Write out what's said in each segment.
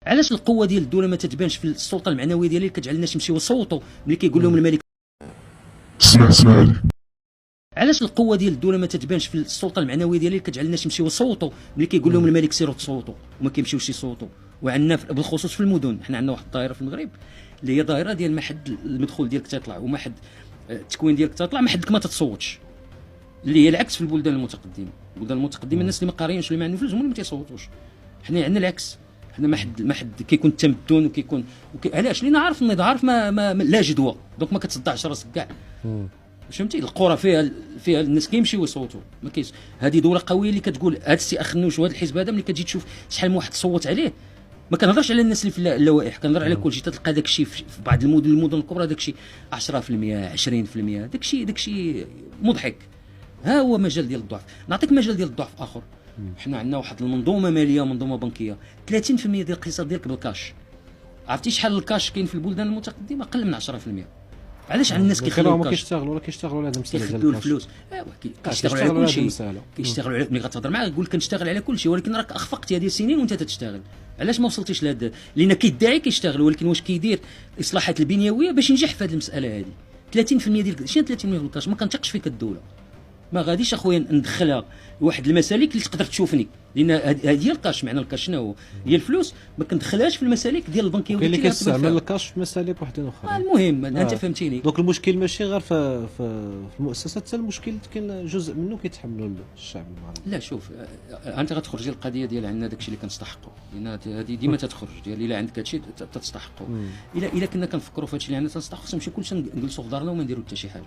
علاش القوه ديال الدوله ما تتبانش في السلطه المعنويه ديالها اللي كتجعل الناس يمشيو يصوتوا ملي كيقول لهم الملك؟ اسمع لي. علاش القوه ديال الدوله ما تتبانش في السلطه المعنويه ديالها اللي كتجعل الناس يمشيو يصوتوا ملي كيقول لهم الملك سيروا تصوتوا وما كيمشيوش يصوتوا؟ وعندنا بالخصوص في المدن، حنا عندنا واحد الظاهره في المغرب اللي هي ظاهره ديال ما حد المدخول ديالك تيطلع وما حد التكوين ديالك تطلع، ما حدك ما تتصوتش، اللي هي العكس في البلدان المتقدمه. البلدان المتقدمه الناس اللي ما قاريينش اللي ما عندهم فلوس هما اللي ما تيصوتوش. حنا عندنا العكس، حنا ما حد كيكون التمدن وكيكون علاش؟ لان عارف النضال، عارف ما لا جدوى، دونك ما كتصدعش راسك كاع. فهمتي؟ القرى فيها الناس كيمشيو يصوتوا، ما كاينش هذه دوله قويه اللي كتقول هذا السي اخنوش وهذا الحزب هذا ملي كتجي تشوف شحال من واحد تصوت عليه. ما كنهضرش على الناس اللي في اللوائح، كنهضر على كلشي. تلقى داك الشيء في بعض المدن الكبرى داك الشيء 10% 20%، داك الشيء مضحك. ها هو مجال ديال الضعف. نعطيك مجال ديال الضعف اخر. حنا عندنا واحد المنظومه ماليه ومنظومه بنكيه، 30% ديال الاقتصاد ديالك بالكاش. عرفتي شحال الكاش كاين في البلدان المتقدمه؟ اقل من 10%. علاش عند الناس كيخليو ما كيشتغلوا ولا كيشتغلوا على هذا المساله ديال كيخليو الفلوس؟ ايوا كيشتغلوا على كل شيء، كيشتغلوا على ملي كتهضر معاه يقول لك كنشتغل على كل شيء، ولكن راك اخفقتي هذه السنين وانت تشتغل. علاش ما وصلتيش لهذا؟ لان كيدعي كيشتغل، ولكن واش كيدير الاصلاحات البنيويه باش ينجح في هذه المساله هذه؟ 30% ديال شنو 30% ديال الكاش؟ ما كنثقش فيك الدوله. ما غاديش اخويا ندخلها واحد المسالك اللي تقدر تشوفني، لان هذه هي الكاش. معنى الكاش شنو هو؟ هي الفلوس. ما كندخلهاش في المسالك ديال البنكيه اللي كيستعمل الكاش في مسالك وحدين اخرى. المهم انت فهمتيني. دونك المشكل ماشي غير في المؤسسات، حتى المشكل كاين جزء منه كيتحملوا الشعب المغربي. لا شوف، انت غتخرج ديال القضيه ديال عندنا داكشي اللي كنستحقوا، لان هذه ديما تتخرج ديال الا عندك هادشي تستحقوا. الا كنا كنفكروا في هادشي اللي عندنا تنستحقوا، خصنا نمشيو كلشي نجلسوا في دارنا وما نديروا حتى شي حاجه.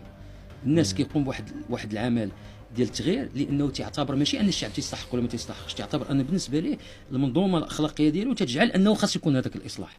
الناس كيقوم بواحد العمل ديال التغيير، لانه تعتبر ماشي ان الشعب تيستحق ولا ما تيستحقش، تعتبر ان بالنسبه ليه المنظومه الاخلاقيه ديالو تجعل انه خاص يكون هذاك الاصلاح.